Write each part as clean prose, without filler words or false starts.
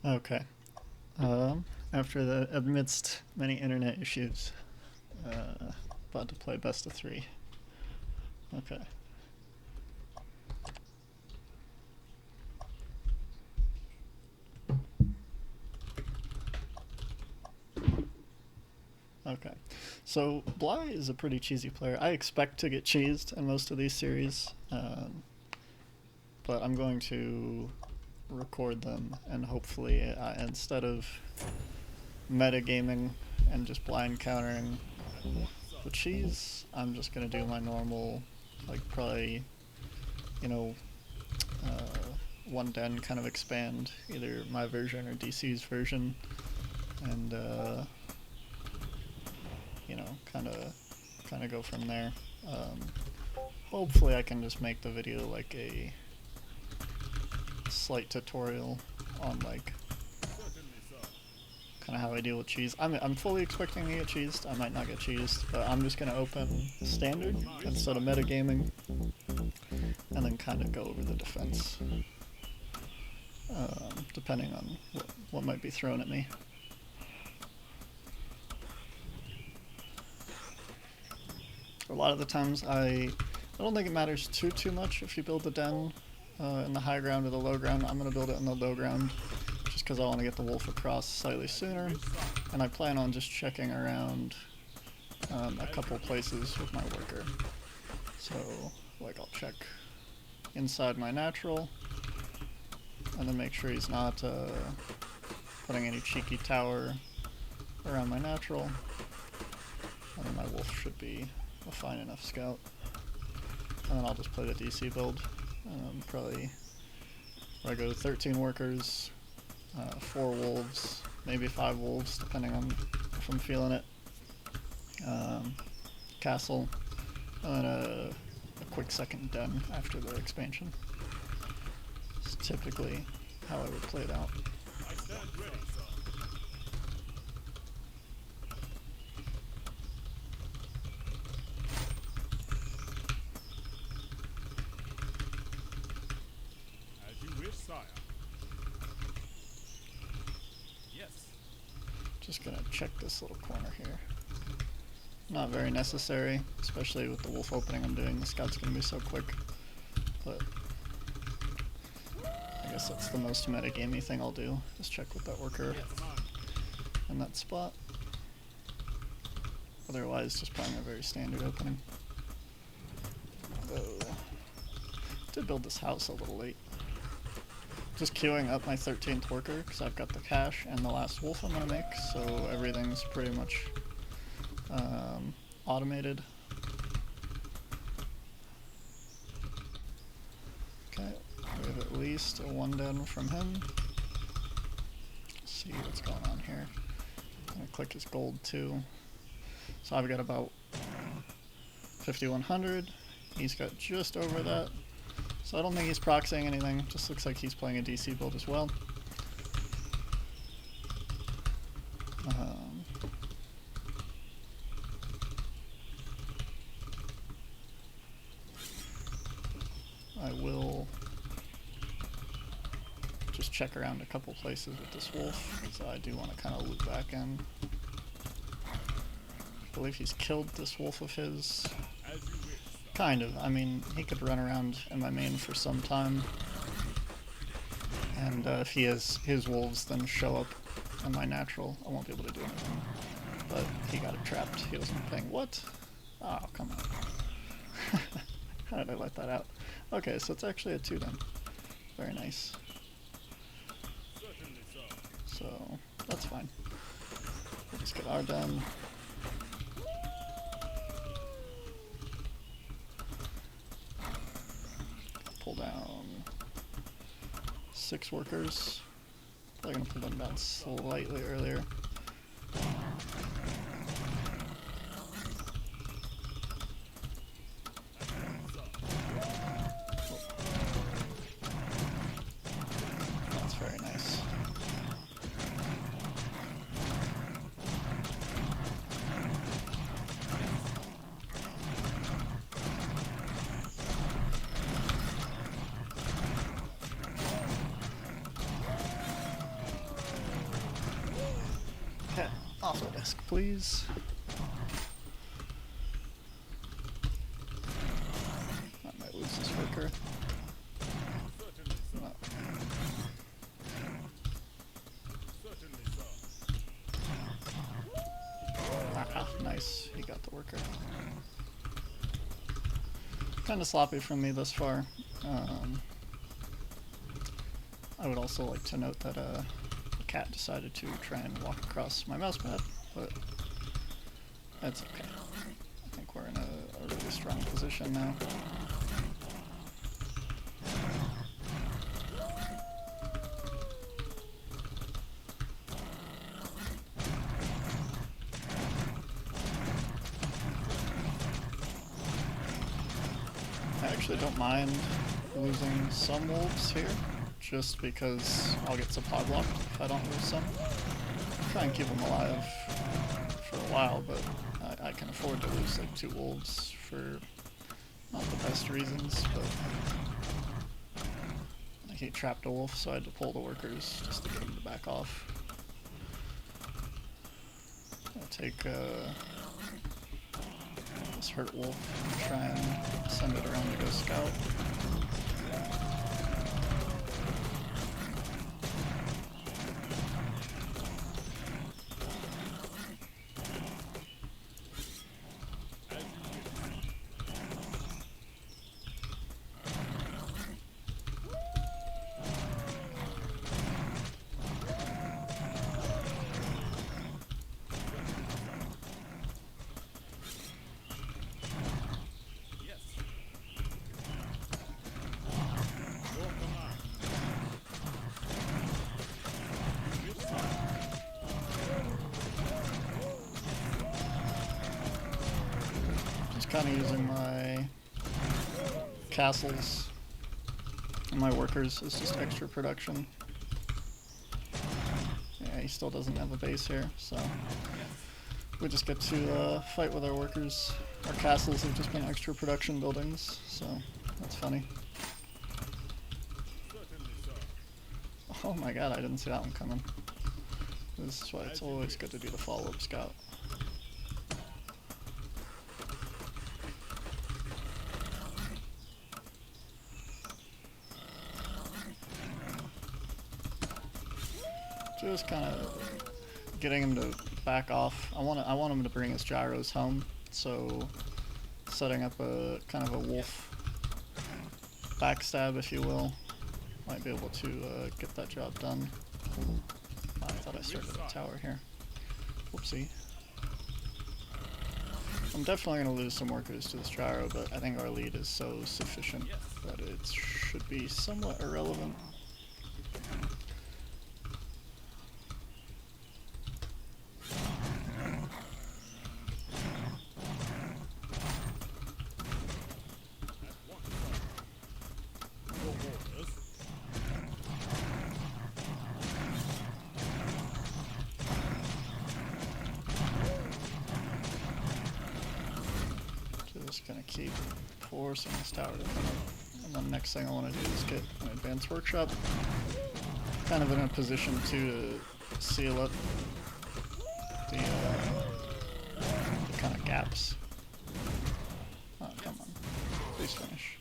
Okay. After the amidst many internet issues, about to play best of three. Okay. Okay. So Bly is a pretty cheesy player. I expect to get cheesed in most of these series, but I'm going to record them and hopefully, instead of metagaming and just blind countering the cheese, I'm just gonna do my normal, like probably, you know, one den kind of expand, either my version or DC's version, and you know, kind of go from there. Hopefully, I can just make the video like a slight tutorial on like kind of how I deal with cheese. I'm fully expecting to get cheesed. I might not get cheesed, but I'm just gonna open standard instead of metagaming, and then kind of go over the defense, depending on what might be thrown at me. A lot of the times, I don't think it matters too much if you build the den in the high ground or the low ground. I'm gonna build it in the low ground just because I want to get the wolf across slightly sooner, and I plan on just checking around a couple places with my worker. So, like, I'll check inside my natural, and then make sure he's not putting any cheeky tower around my natural, and then my wolf should be a fine enough scout. And then I'll just play the DC build. Probably where I go 13 workers, 4 wolves, maybe 5 wolves, depending on if I'm feeling it. Castle, and then a quick second den after the expansion. It's typically how I would play it out. I stand ready, sir. As you wish, sire. Yes. Just gonna check this little corner here. Not very necessary, especially with the wolf opening I'm doing. The scout's gonna be so quick, but I guess that's the most metagamey thing I'll do. Just check with that worker in that spot. Otherwise, just playing a very standard opening. Though, did build this house a little late. Just queuing up my 13th worker because I've got the cash and the last wolf I'm gonna make, so everything's pretty much automated. Okay, we have at least a 1 den from him. Let's see what's going on here. I'm gonna click his gold too. So I've got about 5,100. He's got just over that. So I don't think he's proxying anything. Just looks like he's playing a DC build as well. I will just check around a couple places with this wolf, so I do want to kind of loop back in. I believe he's killed this wolf of his. Kind of. I mean, he could run around in my main for some time, and if he has his wolves then show up in my natural, I won't be able to do anything. But he got it trapped. He wasn't playing. What? Oh, come on. How did I let that out? Okay, so it's actually a 2 den. Very nice. So, that's fine. We'll just get our den. Pull down 6 workers. Probably gonna pull them down slightly earlier. That's very nice. Off the desk, please. I might lose this worker. Certainly, sir. No. Certainly, sir. Ah, nice. He got the worker. Kind of sloppy from me thus far. I would also like to note that a cat decided to try and walk across my mouse pad, but that's okay. I think we're in a really strong position now. I actually don't mind losing some wolves here, just because I'll get supply blocked if I don't lose some. Try and keep them alive for a while, but I can afford to lose like 2 wolves for not the best reasons, but he trapped a wolf, so I had to pull the workers just to get him to back off. I'll take this hurt wolf and try and send it around to go scout. Kind of using my castles and my workers as just extra production. Yeah, he still doesn't have a base here, so we just get to fight with our workers. Our castles have just been extra production buildings, so that's funny. Oh my god, I didn't see that one coming. This is why it's always good to be the follow-up scout. Just kind of getting him to back off. I want him to bring his gyros home, so setting up a kind of a wolf backstab, if you will, might be able to get that job done. I thought I started a tower here. Whoopsie. I'm definitely going to lose some workers to this gyro, but I think our lead is so sufficient that it should be somewhat irrelevant. Just gonna keep forcing this tower to come up. And then next thing I want to do is get an advanced workshop. Kind of in a position to seal up the kind of gaps. Oh, come on. Please finish.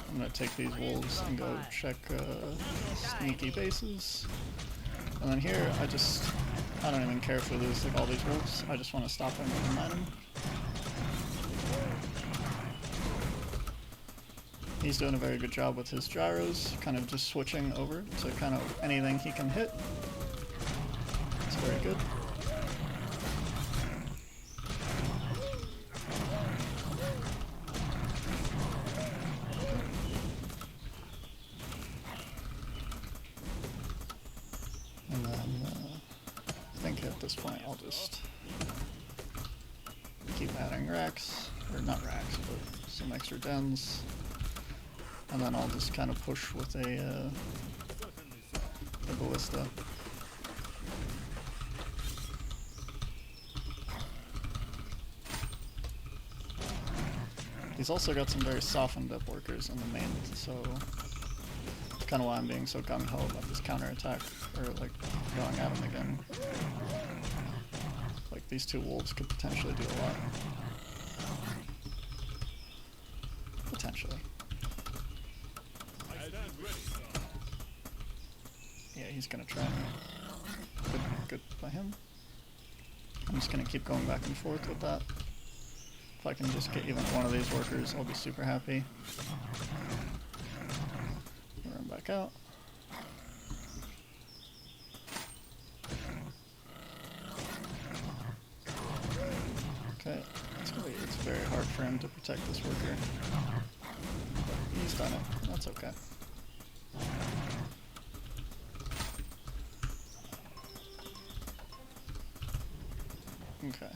I'm gonna take these wolves and go check sneaky bases. And then here, I don't even care if we lose like all these wolves. I just want to stop him and mine him. He's doing a very good job with his gyros, kind of just switching over to kind of anything he can hit. It's very good. And then I think at this point I'll just keep adding racks, or not racks, but some extra dens. And then I'll just kind of push with a ballista. He's also got some very softened up workers in the main, so kind of why I'm being so gung-ho about this counterattack, or like going at him again. Like these two wolves could potentially do a lot. Potentially. I stand ready, sir. Yeah, he's gonna try. Good by him. I'm just gonna keep going back and forth with that. If I can just get even one of these workers, I'll be super happy. Run back out. Okay, it's very hard for him to protect this worker. He's done it. That's okay. Okay.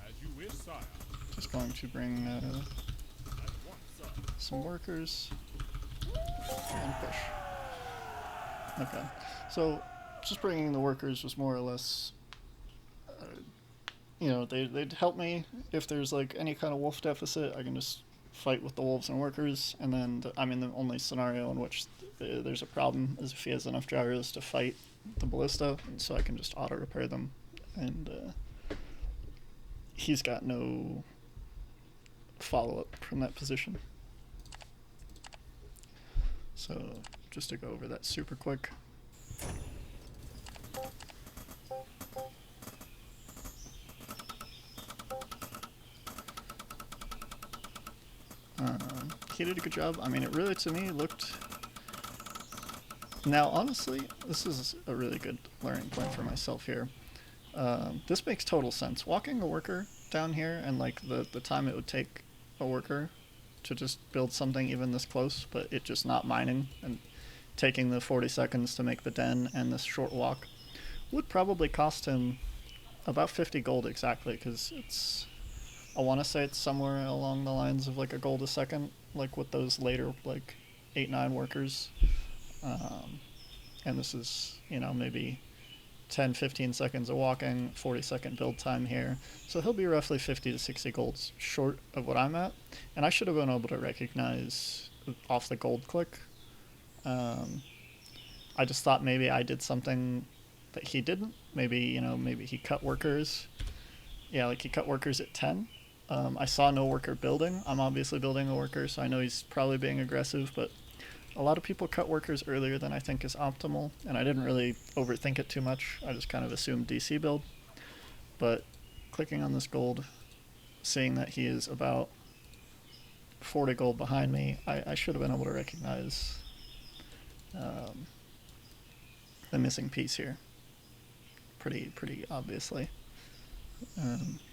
As you wish, sire. Just going to bring At once, sir. some workers and push. Okay. So just bringing the workers was more or less, you know, they'd help me if there's like any kind of wolf deficit. I can just fight with the wolves and workers, and then I mean the only scenario in which there's a problem is if he has enough gyros to fight the ballista, and so I can just auto repair them, and he's got no follow-up from that position. So just to go over that super quick. He did a good job. I mean, it really, to me, looked... Now, honestly, this is a really good learning point for myself here. This makes total sense. Walking a worker down here and, like, the time it would take a worker to just build something even this close, but it just not mining, and taking the 40 seconds to make the den and this short walk, would probably cost him about 50 gold exactly, because it's... I want to say it's somewhere along the lines of like a gold a second, like with those later like 8-9 workers. And this is, you know, maybe 10-15 seconds of walking, 40-second build time here. So he'll be roughly 50 to 60 golds short of what I'm at. And I should have been able to recognize off the gold click. I just thought maybe I did something that he didn't. Maybe, you know, maybe he cut workers. Yeah, like he cut workers at 10. I saw no worker building. I'm obviously building a worker, so I know he's probably being aggressive, but a lot of people cut workers earlier than I think is optimal, and I didn't really overthink it too much. I just kind of assumed DC build. But clicking on this gold, seeing that he is about 40 gold behind me, I should have been able to recognize the missing piece here. Pretty obviously.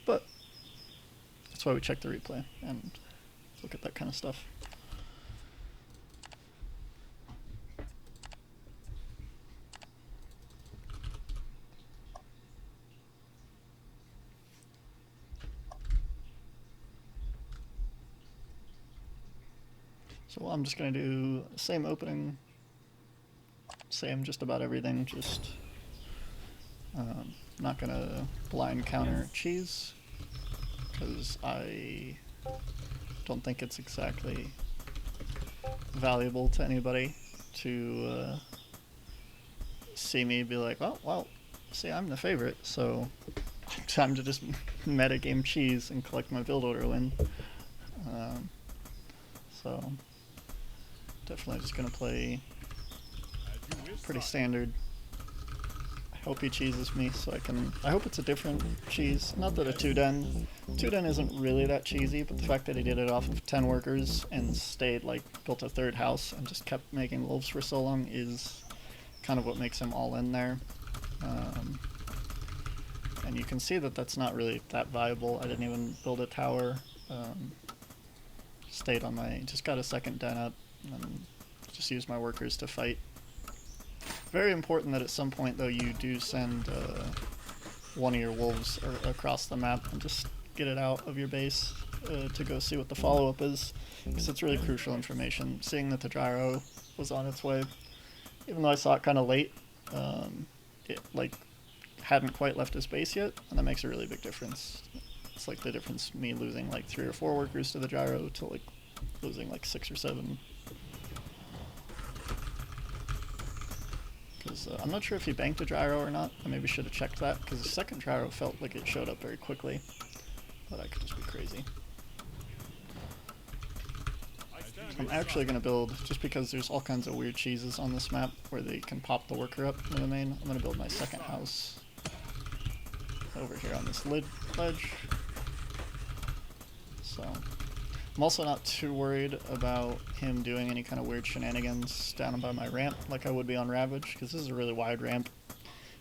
But that's why we check the replay and look at that kind of stuff. So I'm just going to do the same opening, same just about everything, just not going to blind counter cheese, because I don't think it's exactly valuable to anybody to see me be like, well, see, I'm the favorite, so time to just metagame cheese and collect my build order win. So definitely just gonna play pretty standard. I hope he cheeses me so I hope it's a different cheese. Not that a 2-den isn't really that cheesy, but the fact that he did it off of 10 workers and stayed, like, built a third house and just kept making wolves for so long is kind of what makes him all in there. And you can see that that's not really that viable. I didn't even build a tower. Stayed on just got a second den up, and just used my workers to fight. Very important that at some point, though, you do send one of your wolves across the map and just get it out of your base to go see what the follow-up is, because it's really crucial information. Seeing that the gyro was on its way, even though I saw it kind of late, it like hadn't quite left his base yet, and that makes a really big difference. It's like the difference me losing like 3 or 4 workers to the gyro to like losing like 6 or 7. Because I'm not sure if he banked a gyro or not. I maybe should have checked that, because the second gyro felt like it showed up very quickly. But I could just be crazy. I'm actually going to build, just because there's all kinds of weird cheeses on this map where they can pop the worker up near the main, I'm going to build my second house over here on this ledge. So, I'm also not too worried about him doing any kind of weird shenanigans down by my ramp like I would be on Ravage, because this is a really wide ramp.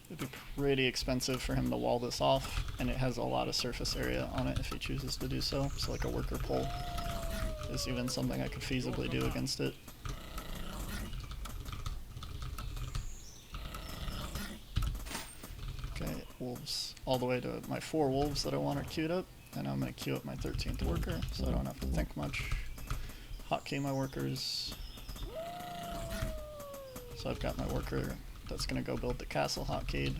It'd be pretty expensive for him to wall this off, and it has a lot of surface area on it if he chooses to do so. So like a worker pole is even something I could feasibly do against it. Okay, wolves all the way to my 4 wolves that I want are queued up, and I'm going to queue up my 13th worker so I don't have to think much. Hotkey my workers. So I've got my worker that's going to go build the castle hotkeyed,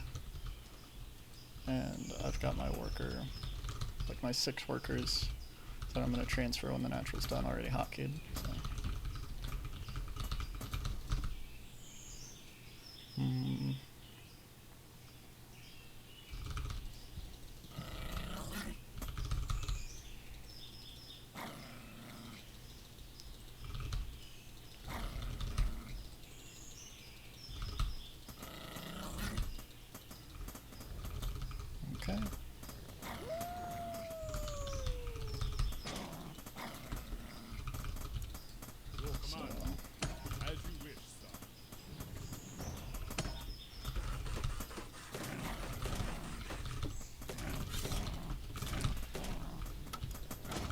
and I've got my worker, like my 6 workers that I'm going to transfer when the natural's done already hotkeyed. So. Okay. So. As you wish, son.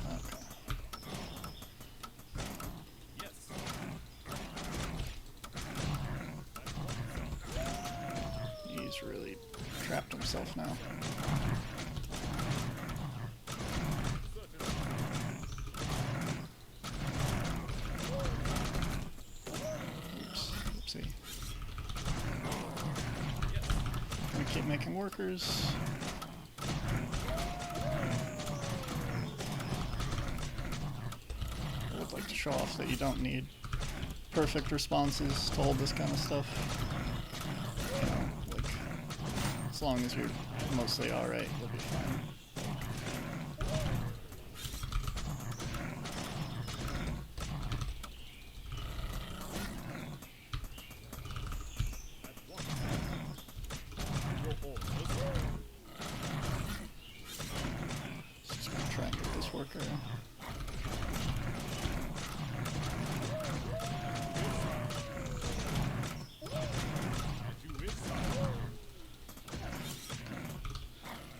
Okay. Yes. He's really trapped himself now. Oops. Oopsie. Gonna keep making workers. I would like to show off that you don't need perfect responses to hold this kind of stuff. You know, like, as long as you're mostly alright, you'll be fine. Just gonna try and get this worker.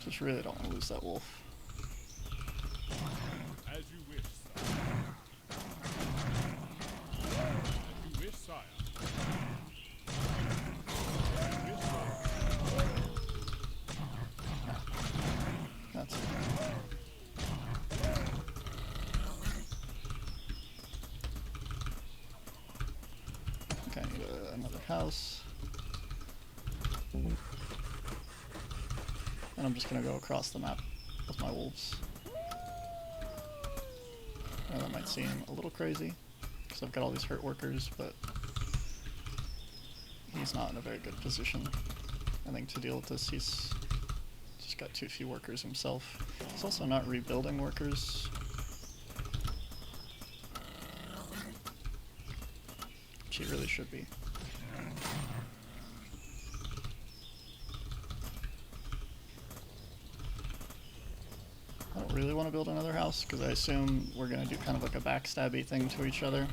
Just really don't want to lose that wolf. As you wish, son. As you wish, sire. As you wish, sire. That's it. Okay, I need another house. And I'm just gonna go across the map with my wolves. And that might seem a little crazy, because I've got all these hurt workers, but he's not in a very good position, I think, to deal with this. He's just got too few workers himself. He's also not rebuilding workers, which he really should be. I don't really want to build another house, because I assume we're going to do kind of like a backstabby thing to each other.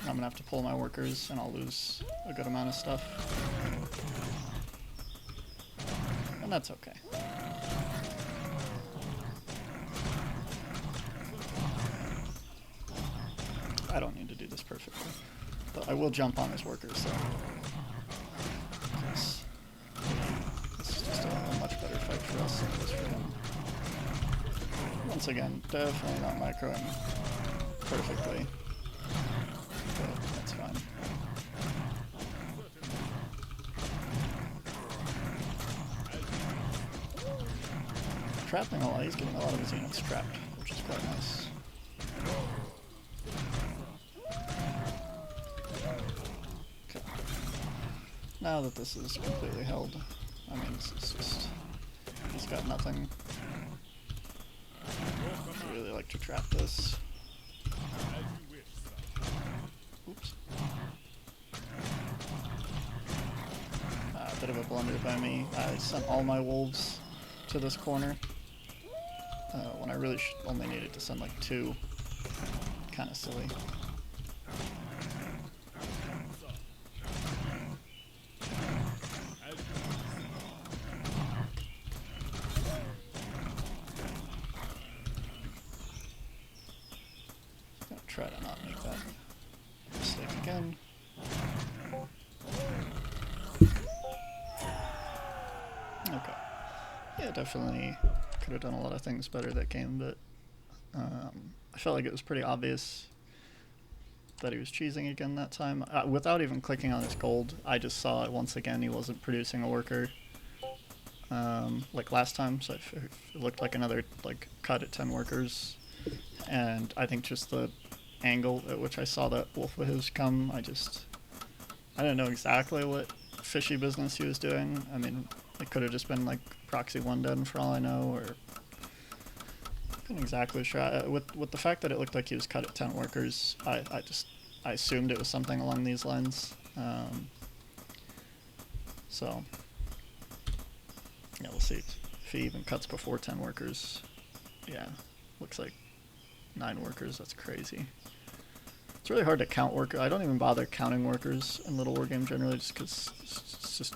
I'm going to have to pull my workers, and I'll lose a good amount of stuff. And that's okay. I don't need to do this perfectly. But I will jump on his workers, so... This is just a much better fight for us than it is for him. Once again, definitely not microing perfectly, but that's fine. Trapping a lot, he's getting a lot of his units trapped, which is quite nice. Okay. now that this is completely held, I mean, this is just, he's got nothing. I really like to trap this. As you wish, sire. Oops. Bit of a blunder by me. I sent all my wolves to this corner when I really only needed to send like 2. Kind of silly. As you Gonna try to not make that mistake again. Okay. Yeah, definitely could have done a lot of things better that game, but I felt like it was pretty obvious that he was cheesing again that time. Without even clicking on his gold, I just saw it once again. He wasn't producing a worker like last time, so it looked like another like cut at 10 workers. And I think just the angle at which I saw that wolf of his come, I didn't know exactly what fishy business he was doing. I mean, it could have just been like proxy 1 den for all I know, or couldn't exactly sure. With the fact that it looked like he was cut at 10 workers, I assumed it was something along these lines. So yeah, we'll see if he even cuts before 10 workers. Yeah, looks like 9 workers. That's crazy. It's really hard to count workers. I don't even bother counting workers in Little War Game generally, just because it's just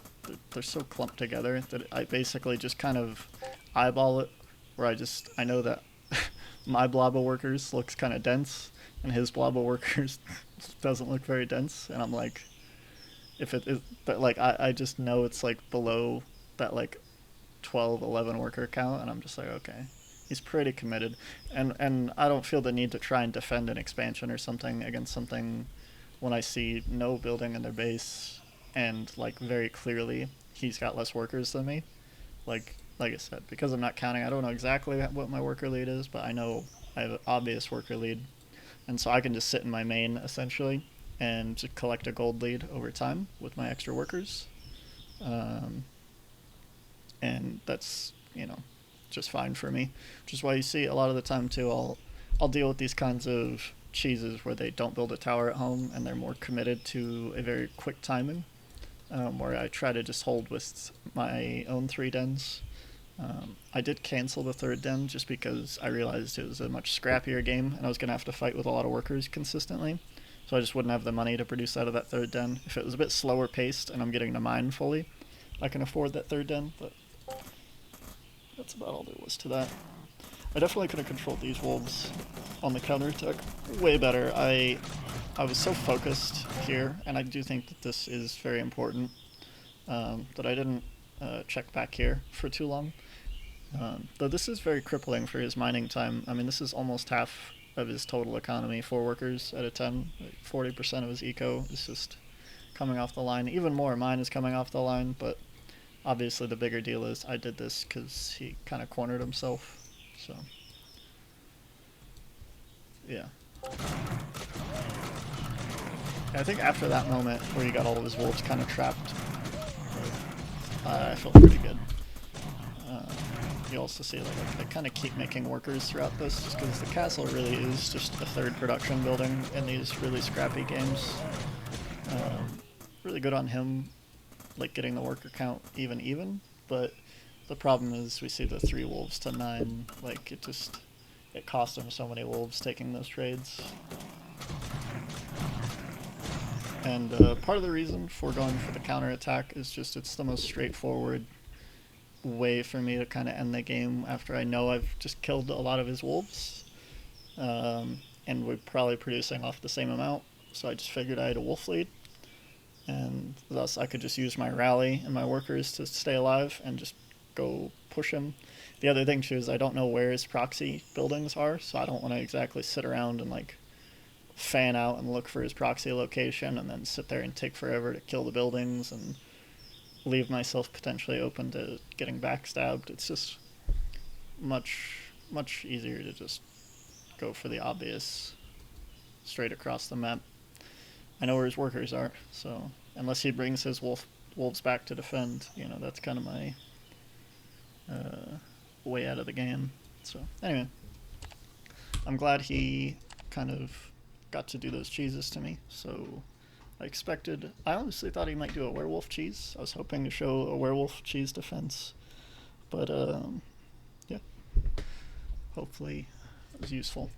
they're so clumped together that I basically just kind of eyeball it. Where I know that my blob of workers looks kind of dense, and his blob of workers doesn't look very dense, and I'm like, if it is, but like I just know it's like below that like 12, 11 worker count, and I'm just like, okay. He's pretty committed, and I don't feel the need to try and defend an expansion or something against something when I see no building in their base, and like very clearly he's got less workers than me. Like I said, because I'm not counting, I don't know exactly what my worker lead is, but I know I have an obvious worker lead, and so I can just sit in my main essentially and just collect a gold lead over time with my extra workers, and that's just fine for me, which is why you see a lot of the time too I'll deal with these kinds of cheeses where they don't build a tower at home and they're more committed to a very quick timing, where I try to just hold with my own 3 dens. I did cancel the 3rd den just because I realized it was a much scrappier game and I was going to have to fight with a lot of workers consistently, so I just wouldn't have the money to produce out of that 3rd den. If it was a bit slower paced and I'm getting to mine fully, I can afford that 3rd den, but that's about all there was to that. I definitely could have controlled these wolves on the counterattack way better. I was so focused here, and I do think that this is very important, that I didn't check back here for too long. Though this is very crippling for his mining time. I mean, this is almost half of his total economy, 4 workers at a 10. 40% of his eco is just coming off the line. Even more, mine is coming off the line, but obviously the bigger deal is I did this because he kind of cornered himself, so yeah. I think after that moment where he got all of his wolves kind of trapped, I felt pretty good. You also see like I kind of keep making workers throughout this just because the castle really is just a 3rd production building in these really scrappy games. Really good on him, like getting the worker count even, but the problem is we see the 3 wolves to 9, like it cost him so many wolves taking those trades. And part of the reason for going for the counterattack is just it's the most straightforward way for me to kind of end the game after I know I've just killed a lot of his wolves, and we're probably producing off the same amount, so I just figured I had a wolf lead, and thus I could just use my rally and my workers to stay alive and just go push him. The other thing too is I don't know where his proxy buildings are, so I don't want to exactly sit around and like fan out and look for his proxy location and then sit there and take forever to kill the buildings and leave myself potentially open to getting backstabbed. It's just much easier to just go for the obvious straight across the map. I know where his workers are, so unless he brings his wolf wolves back to defend. You know, that's kind of my way out of the game. So anyway, I'm glad he kind of got to do those cheeses to me. So I honestly thought he might do a werewolf cheese. I was hoping to show a werewolf cheese defense, but yeah, hopefully it was useful.